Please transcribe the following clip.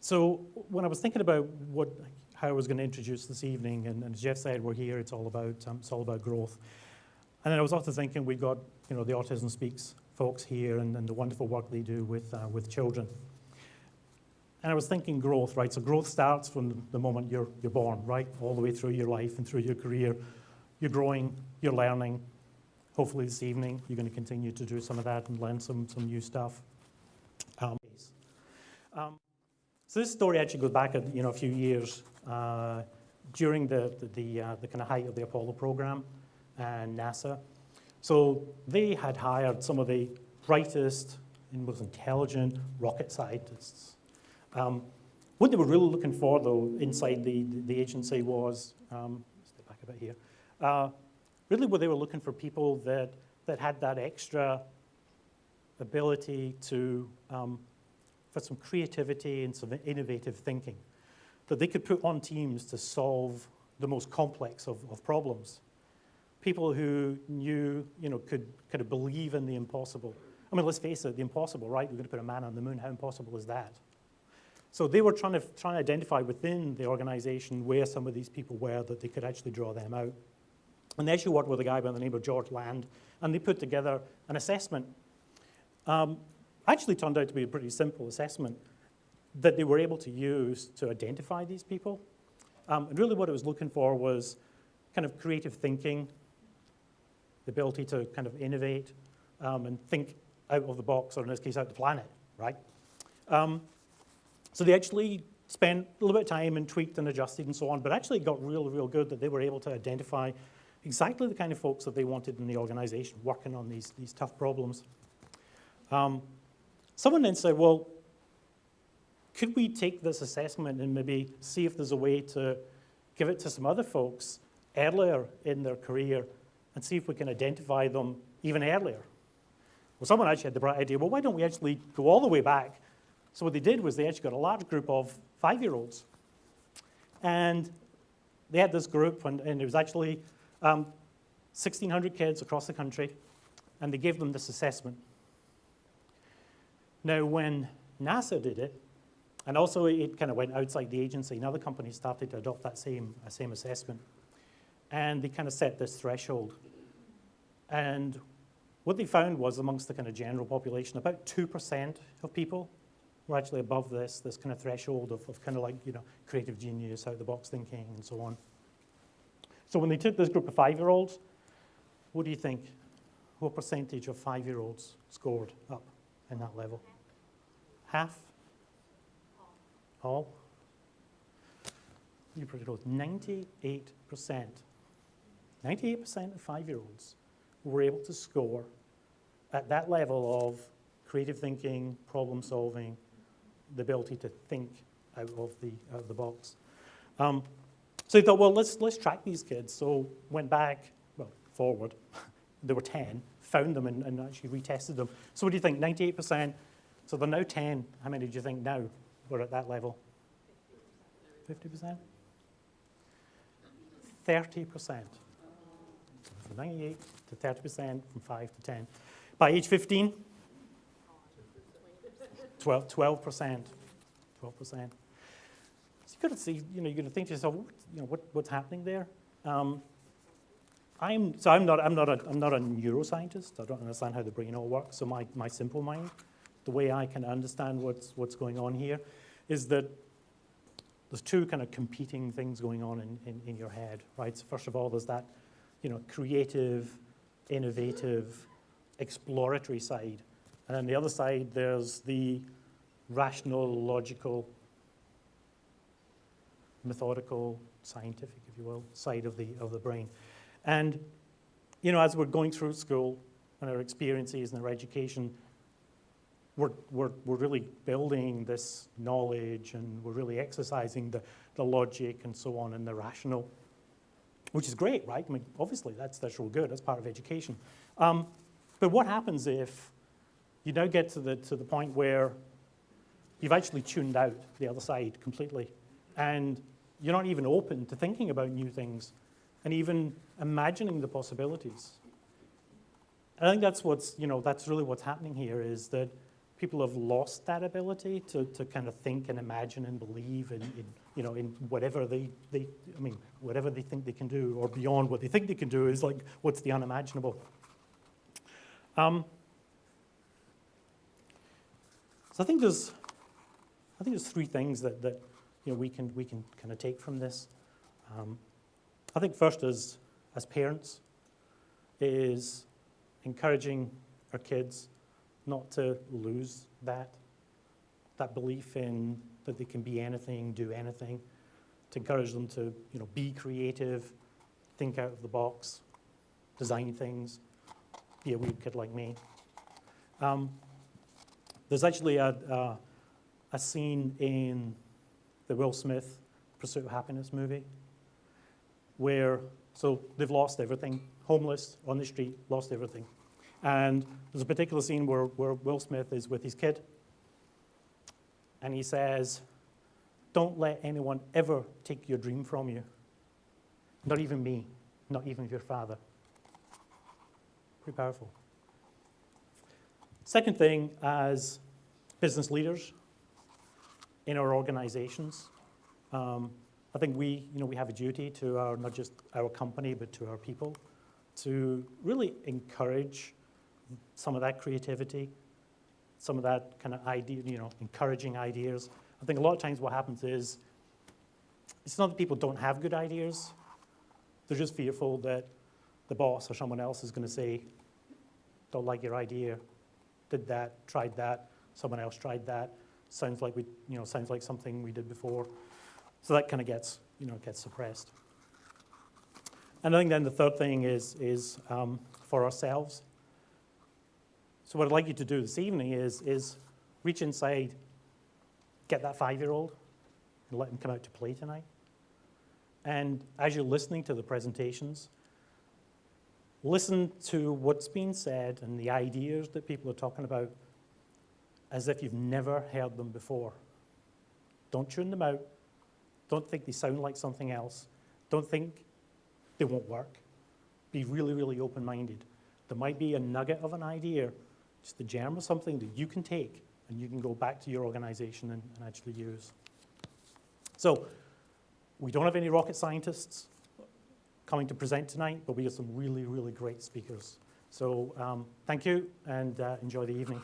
So when I was thinking about how I was going to introduce this evening, and as Jeff said, we're here, it's all about growth. And then I was also thinking we've got, the Autism Speaks folks here and the wonderful work they do with children. And I was thinking growth, right? So growth starts from the moment you're born, right? All the way through your life and through your career. You're growing, you're learning. Hopefully this evening you're going to continue to do some of that and learn some new stuff. So this story actually goes back a few years during the kind of height of the Apollo program and NASA. So they had hired some of the brightest and most intelligent rocket scientists. What they were really looking for, though, inside the agency was, step back a bit here, really what they were looking for people that had that extra ability for some creativity and some innovative thinking, that they could put on teams to solve the most complex of problems. People who knew, could kind of believe in the impossible. I mean, let's face it, the impossible, right? We're going to put a man on the moon. How impossible is that? So they were trying to identify within the organization where some of these people were that they could actually draw them out. And they actually worked with a guy by the name of George Land, and they put together an assessment. Actually turned out to be a pretty simple assessment that they were able to use to identify these people. And really what it was looking for was kind of creative thinking, the ability to kind of innovate and think out of the box, or in this case, out the planet, right? So they actually spent a little bit of time and tweaked and adjusted and so on, but actually got real good that they were able to identify exactly the kind of folks that they wanted in the organization working on these tough problems. Someone then said, well, could we take this assessment and maybe see if there's a way to give it to some other folks earlier in their career and see if we can identify them even earlier? Well, someone actually had the bright idea, well, why don't we actually go all the way back? So what they did was they actually got a large group of 5-year-olds. And they had this group, and it was actually 1,600 kids across the country, and they gave them this assessment. Now, when NASA did it, and also it kind of went outside the agency, and other companies started to adopt that same assessment, and they kind of set this threshold. And what they found was amongst the kind of general population, about 2% of people were actually above this kind of threshold of kind of like, creative genius, out-of-the-box thinking, and so on. So when they took this group of 5-year-olds, what do you think? What percentage of 5-year-olds scored up in that level? Half? All? You're pretty close. 98%. 98% of 5-year-olds were able to score at that level of creative thinking, problem solving, the ability to think out of the box. So they thought, well, let's track these kids. So went back, forward. There were 10, found them and actually retested them. So what do you think, 98%? So they're now 10. How many do you think now we're at that level? 50%? 30%. From 98 to 30%, from 5 to 10. By age 15, 12%. 12%. So you've got to see, you're going to think to yourself, what's happening there? I'm not a neuroscientist. I don't understand how the brain all works. So my simple mind, the way I can understand what's going on here, is that there's two kind of competing things going on in your head, right? So first of all, there's that, creative, innovative, exploratory side, and on the other side, there's the rational, logical, methodical, scientific, if you will, side of the brain. And, as we're going through school and our experiences and our education, we're really building this knowledge and we're really exercising the logic and so on and the rational, which is great, right? I mean, obviously, that's real good. That's part of education. But what happens if you now get to the point where you've actually tuned out the other side completely, and you're not even open to thinking about new things and even imagining the possibilities? I think that's that's really what's happening here, is that people have lost that ability to kind of think and imagine and believe in whatever whatever they think they can do, or beyond what they think they can do is like, what's the unimaginable? So I think there's three things that we can kind of take from this. I think first, as parents, is encouraging our kids not to lose that belief in that they can be anything, do anything, to encourage them to be creative, think out of the box, design things, be a weird kid like me. There's actually a scene in the Will Smith Pursuit of Happiness movie where, so they've lost everything, homeless, on the street, lost everything. And there's a particular scene where Will Smith is with his kid, and he says, "Don't let anyone ever take your dream from you. Not even me, not even your father." Pretty powerful. Second thing, as business leaders in our organizations, I think we have a duty to not just our company, but to our people, to really encourage some of that creativity, some of that kind of idea, encouraging ideas. I think a lot of times what happens is, it's not that people don't have good ideas, they're just fearful that the boss or someone else is going to say, "Don't like your idea, did that, tried that, someone else tried that, sounds like something we did before." So that kind of gets suppressed. And I think then the third thing is for ourselves. So what I'd like you to do this evening is reach inside, get that 5-year-old, and let him come out to play tonight. And as you're listening to the presentations, listen to what's being said and the ideas that people are talking about as if you've never heard them before. Don't tune them out. Don't think they sound like something else. Don't think they won't work. Be really, really open-minded. There might be a nugget of an idea, just the germ of something that you can take and you can go back to your organization and actually use. So we don't have any rocket scientists coming to present tonight, but we have some really, really great speakers. So thank you, and enjoy the evening.